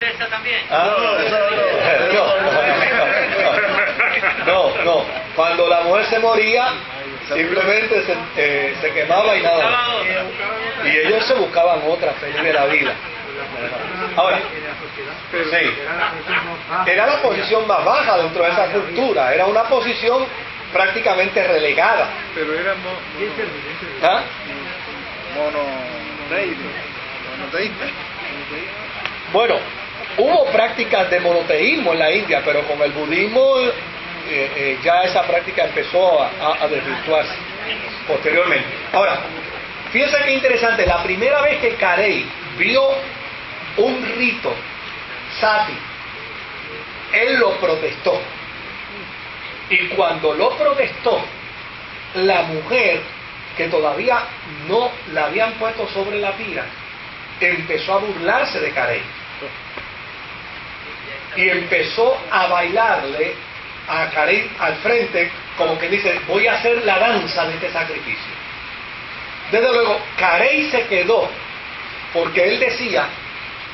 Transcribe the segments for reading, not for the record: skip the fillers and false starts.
esa también. No. Cuando la mujer se moría, simplemente se quemaba y nada más. Y ellos se buscaban otra feliz de la vida. Ahora, sí, era la posición más baja dentro de esa cultura, era una posición prácticamente relegada. Pero era monoteísta. Bueno, hubo prácticas de monoteísmo en la India, pero con el budismo ya esa práctica empezó a desvirtuarse posteriormente. Ahora, fíjense qué interesante, la primera vez que Carey vio un rito sati, él lo protestó. Y cuando lo protestó, la mujer, que todavía no la habían puesto sobre la pira, empezó a burlarse de Carey. Y empezó a bailarle a Carey al frente, como que dice, voy a hacer la danza de este sacrificio. Desde luego, Carey se quedó, porque él decía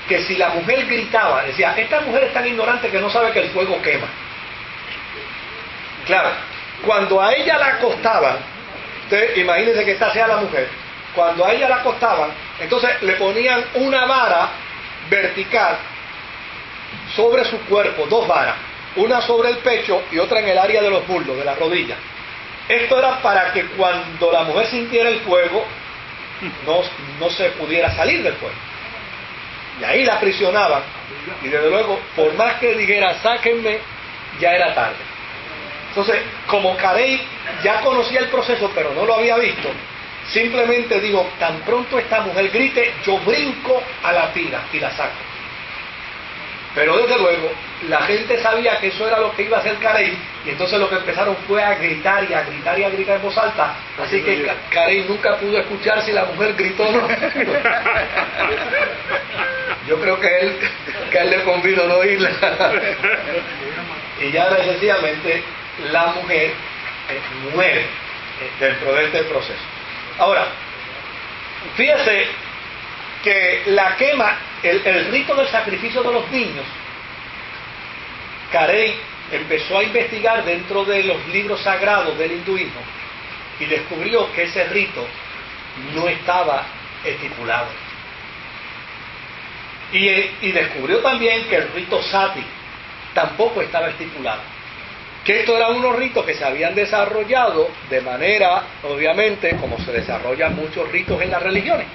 que si la mujer gritaba, decía, esta mujer es tan ignorante que no sabe que el fuego quema. Claro, cuando a ella la acostaban, ustedes imagínense que esta sea la mujer, cuando a ella la acostaban, entonces le ponían una vara vertical sobre su cuerpo, dos varas, una sobre el pecho y otra en el área de los muslos, de las rodillas. Esto era para que cuando la mujer sintiera el fuego, no se pudiera salir del fuego. Y ahí la aprisionaban, y desde luego, por más que dijera, sáquenme, ya era tarde. Entonces, como Carey ya conocía el proceso, pero no lo había visto, simplemente dijo, tan pronto esta mujer grite, yo brinco a la pira y la saco. Pero desde luego, la gente sabía que eso era lo que iba a hacer Carey, y entonces lo que empezaron fue a gritar y a gritar y a gritar en voz alta, así que Carey nunca pudo escuchar si la mujer gritó o no. Yo creo que él le convino no oírla. Y ya sencillamente la mujer muere dentro de este proceso. Ahora, fíjese que la quema, el rito del sacrificio de los niños, Carey empezó a investigar dentro de los libros sagrados del hinduismo y descubrió que ese rito no estaba estipulado. Y descubrió también que el rito sati tampoco estaba estipulado. Que estos eran unos ritos que se habían desarrollado de manera, obviamente, como se desarrollan muchos ritos en las religiones,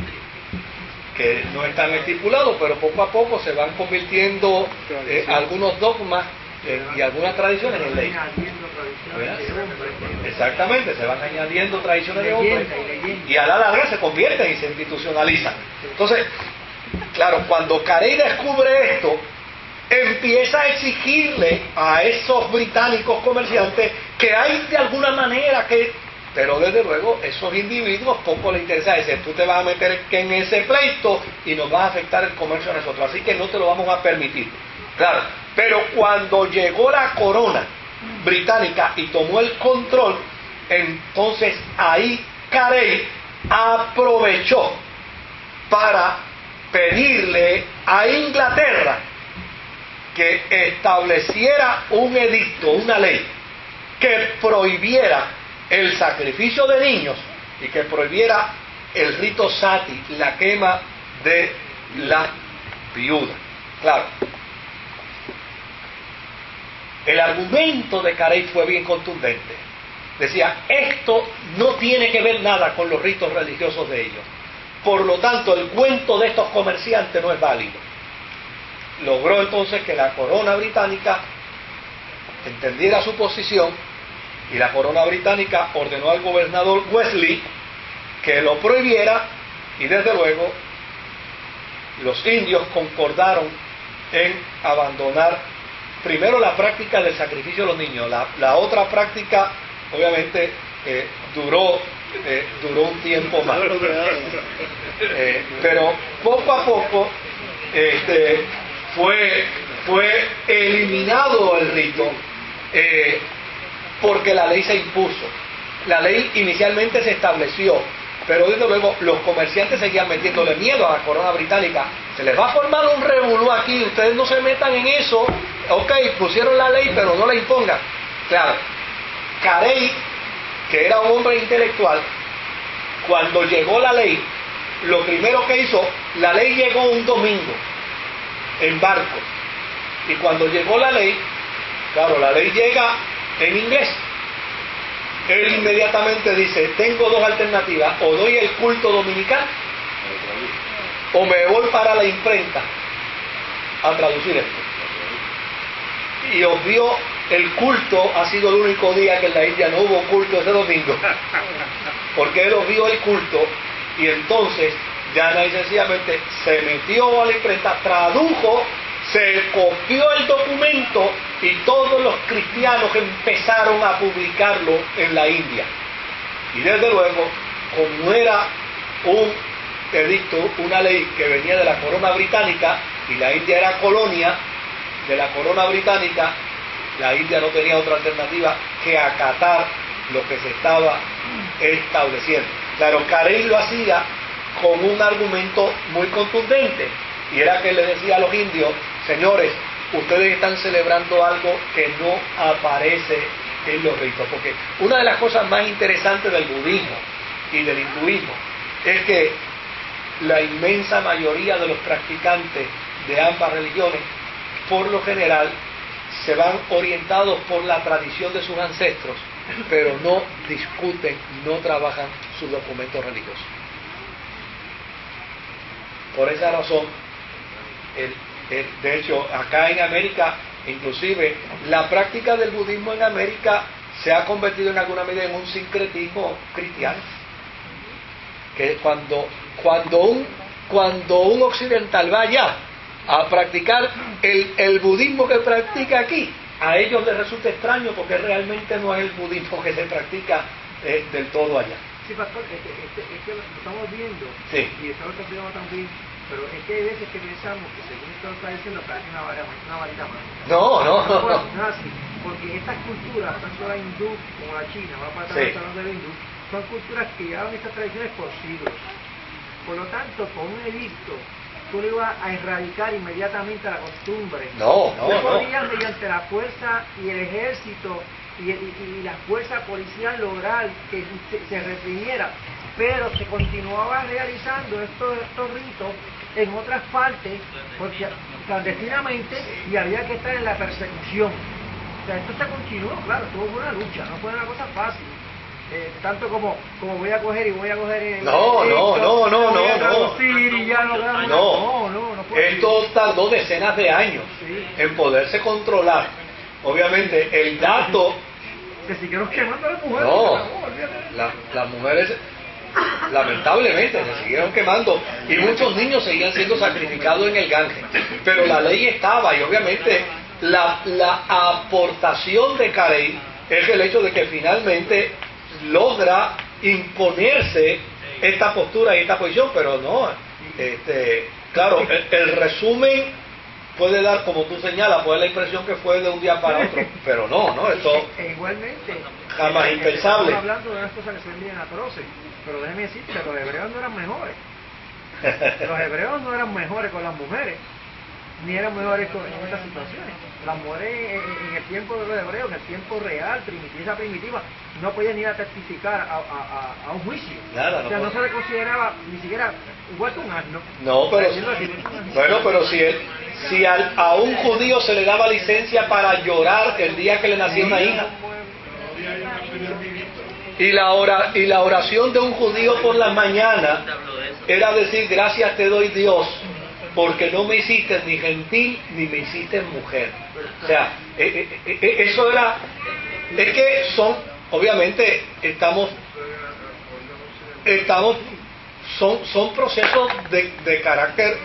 que no están estipulados, pero poco a poco se van convirtiendo algunos dogmas y algunas tradiciones en ley. Exactamente, se van añadiendo tradiciones de hombres y a la larga se convierten y se institucionalizan. Entonces, claro, cuando Carey descubre esto, empieza a exigirle a esos británicos comerciantes que hay de alguna manera que... Pero desde luego, esos individuos poco les interesa. Dicen, tú te vas a meter en ese pleito y nos vas a afectar el comercio a nosotros, así que no te lo vamos a permitir. Claro, pero cuando llegó la corona británica y tomó el control, entonces ahí Carey aprovechó para pedirle a Inglaterra que estableciera un edicto, una ley, que prohibiera el sacrificio de niños y que prohibiera el rito sati, la quema de la viuda. Claro, el argumento de Carey fue bien contundente. Decía, esto no tiene que ver nada con los ritos religiosos de ellos. Por lo tanto, el cuento de estos comerciantes no es válido. Logró entonces que la corona británica entendiera su posición y la corona británica ordenó al gobernador Wesley que lo prohibiera y desde luego los indios concordaron en abandonar primero la práctica del sacrificio de los niños. La otra práctica obviamente duró un tiempo más, pero poco a poco fue eliminado el rito porque la ley se impuso. La ley inicialmente se estableció pero desde luego los comerciantes seguían metiéndole miedo a la corona británica. Se les va a formar un revolú aquí, ustedes no se metan en eso. Ok, pusieron la ley, pero no la impongan. Claro, Carey, que era un hombre intelectual, cuando llegó la ley, lo primero que hizo, la ley llegó un domingo en barco, y cuando llegó la ley, claro, la ley llega en inglés. Él inmediatamente dice, tengo dos alternativas, o doy el culto dominical o me voy para la imprenta a traducir esto. Y obvio, el culto ha sido el único día que en la India no hubo culto ese domingo, porque él obvió el culto, y entonces ya y sencillamente se metió a la imprenta, tradujo, se copió el documento, y todos los cristianos empezaron a publicarlo en la India. Y desde luego, como era un edicto, una ley que venía de la corona británica, y la India era colonia de la corona británica, la India no tenía otra alternativa que acatar lo que se estaba estableciendo. Claro, Carey lo hacía con un argumento muy contundente, y era que le decía a los indios, señores, ustedes están celebrando algo que no aparece en los ritos, porque una de las cosas más interesantes del budismo y del hinduismo es que la inmensa mayoría de los practicantes de ambas religiones, por lo general, se van orientados por la tradición de sus ancestros, pero no discuten, no trabajan sus documentos religiosos. Por esa razón, de hecho, acá en América, inclusive, la práctica del budismo en América se ha convertido en alguna medida en un sincretismo cristiano. Que cuando un occidental vaya a practicar el budismo que practica aquí, a ellos les resulta extraño, porque realmente no es el budismo que se practica del todo allá. Sí, pastor, es que lo estamos viendo, sí. Y eso lo estamos también, pero es que hay veces que pensamos que según esto está diciendo, parece una varita mágica. No. No es así, porque estas culturas, tanto la hindú como la china, vamos a estar hablando de la hindú, son culturas que llevan estas tradiciones por siglos. Por lo tanto, con un edicto, tú le ibas a erradicar inmediatamente la costumbre. No. Podías, mediante la fuerza y el ejército y la fuerza policial lograr que se reprimiera, pero se continuaba realizando estos ritos en otras partes, porque clandestinamente, y había que estar en la persecución. O sea, esto se continuó, claro, estuvo una lucha, no fue una cosa fácil. Tanto como voy a coger no. Esto tardó decenas de años en poderse controlar. Obviamente el dato que siguieron quemando a las mujeres. Las mujeres lamentablemente se siguieron quemando, y muchos niños seguían siendo sacrificados en el Ganges, pero la ley estaba, y obviamente la aportación de Carey es el hecho de que finalmente logra imponerse esta postura y esta posición, pero no, claro, el resumen puede dar, como tú señalas, puede dar la impresión que fue de un día para otro, pero no, esto igualmente jamás impensable. Estamos hablando de unas cosas que se vendían atroces, pero déjeme decirte, los hebreos no eran mejores. Los hebreos no eran mejores con las mujeres, ni eran mejores en estas situaciones. Las mujeres en el tiempo de los hebreos, en el tiempo real, primitiva, no podían ir a testificar a un juicio. Nada, o sea, no se le consideraba ni siquiera igual que un asno. No, pero si a un judío se le daba licencia para llorar el día que le nacía una hija, y la oración de un judío por la mañana era decir, gracias te doy Dios, porque no me hiciste ni gentil ni me hiciste mujer. O sea, eso era, es que obviamente son procesos de carácter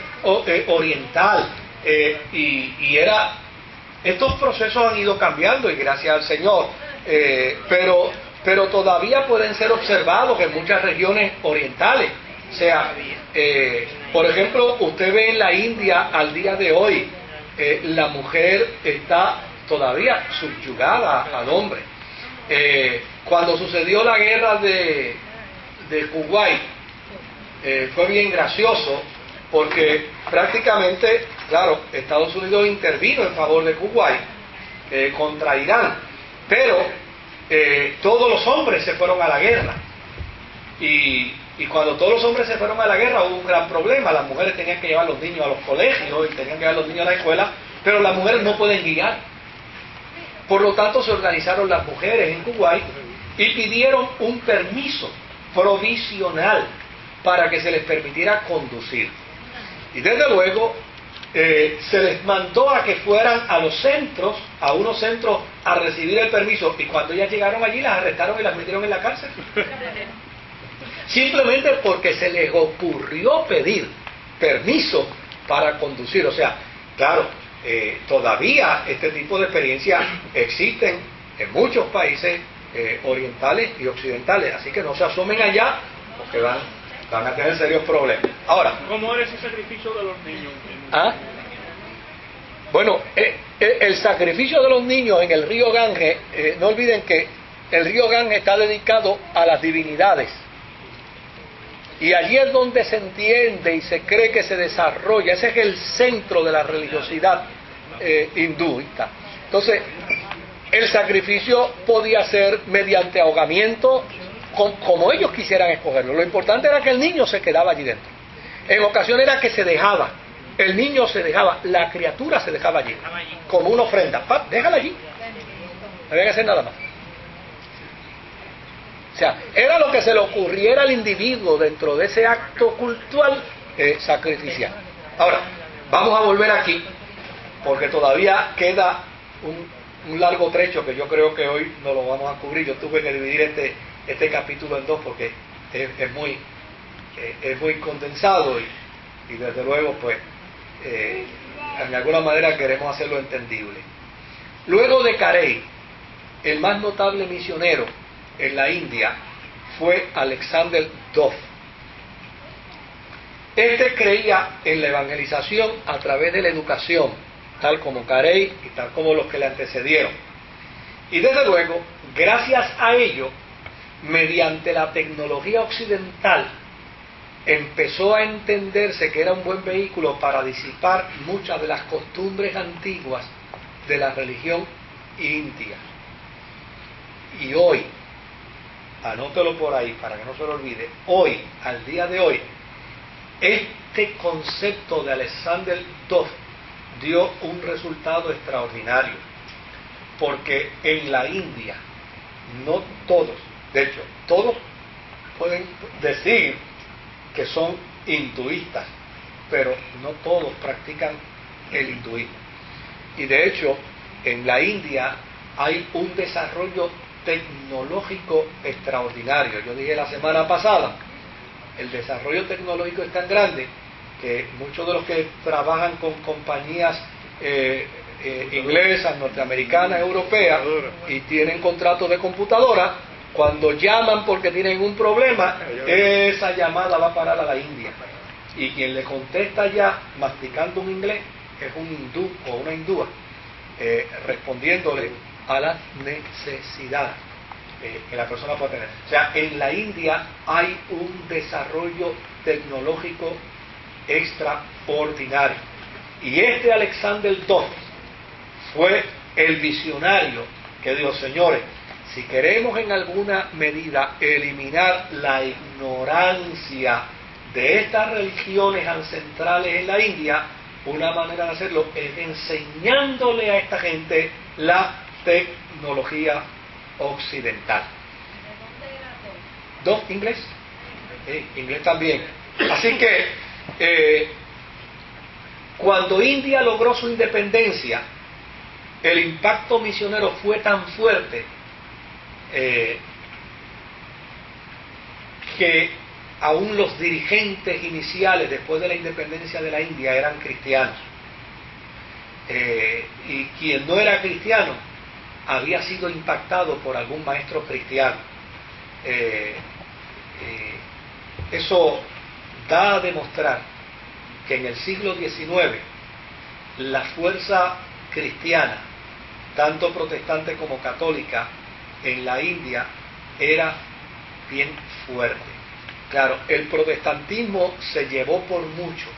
oriental, y estos procesos han ido cambiando, y gracias al Señor, pero todavía pueden ser observados en muchas regiones orientales. O sea, por ejemplo, usted ve en la India al día de hoy, la mujer está todavía subyugada al hombre. Cuando sucedió la guerra de de Kuwait fue bien gracioso, porque prácticamente, claro, Estados Unidos intervino en favor de Kuwait contra Irán, pero todos los hombres se fueron a la guerra, y cuando todos los hombres se fueron a la guerra hubo un gran problema. Las mujeres tenían que llevar a los niños a los colegios y tenían que llevar a los niños a la escuela, pero las mujeres no pueden guiar. Por lo tanto, se organizaron las mujeres en Kuwait y pidieron un permiso provisional para que se les permitiera conducir. Y desde luego se les mandó a que fueran a los centros, a unos centros, a recibir el permiso, y cuando ellas llegaron allí las arrestaron y las metieron en la cárcel. Simplemente porque se les ocurrió pedir permiso para conducir. O sea, claro, todavía este tipo de experiencias existen en muchos países orientales y occidentales, así que no se asomen allá porque van a tener serios problemas. Ahora, ¿cómo era ese sacrificio de los niños? Bueno, el sacrificio de los niños en el río Ganges, no olviden que el río Ganges está dedicado a las divinidades, y allí es donde se entiende y se cree que se desarrolla, ese es el centro de la religiosidad hinduista. Entonces, el sacrificio podía ser mediante ahogamiento, como ellos quisieran escogerlo. Lo importante era que el niño se quedaba allí dentro. En ocasiones era que se dejaba, el niño se dejaba, la criatura se dejaba allí, como una ofrenda. ¡Pap! Déjala allí. No había que hacer nada más. O sea, era lo que se le ocurriera al individuo dentro de ese acto cultural sacrificial. Ahora, vamos a volver aquí, porque todavía queda un largo trecho que yo creo que hoy no lo vamos a cubrir. Yo tuve que dividir este capítulo en dos porque es muy condensado, y desde luego pues de alguna manera queremos hacerlo entendible. Luego de Carey, el más notable misionero en la India fue Alexander Duff. Este creía en la evangelización a través de la educación, tal como Carey y tal como los que le antecedieron. Y desde luego, gracias a ello, mediante la tecnología occidental, empezó a entenderse que era un buen vehículo para disipar muchas de las costumbres antiguas de la religión india. Y hoy, anótelo por ahí para que no se lo olvide, hoy, al día de hoy, este concepto de Alexander Duff dio un resultado extraordinario, porque en la India no todos, de hecho, todos pueden decir que son hinduistas, pero no todos practican el hinduismo. Y de hecho, en la India hay un desarrollo tecnológico extraordinario. Yo dije la semana pasada, el desarrollo tecnológico es tan grande que muchos de los que trabajan con compañías inglesas, norteamericanas, europeas, y tienen contratos de computadora, cuando llaman porque tienen un problema, esa llamada va a parar a la India, y quien le contesta ya masticando un inglés es un hindú o una hindúa, respondiéndole a las necesidades que la persona puede tener. O sea, en la India hay un desarrollo tecnológico extraordinario, y este Alexander Duff fue el visionario que dijo: señores, si queremos en alguna medida eliminar la ignorancia de estas religiones ancestrales en la India, una manera de hacerlo es enseñándole a esta gente la tecnología occidental. ¿Dos? ¿Inglés? Inglés también. Así que cuando India logró su independencia, el impacto misionero fue tan fuerte que aún los dirigentes iniciales después de la independencia de la India eran cristianos, y quien no era cristiano había sido impactado por algún maestro cristiano. Eso da a demostrar que en el siglo XIX la fuerza cristiana, tanto protestante como católica, en la India era bien fuerte. Claro, el protestantismo se llevó por mucho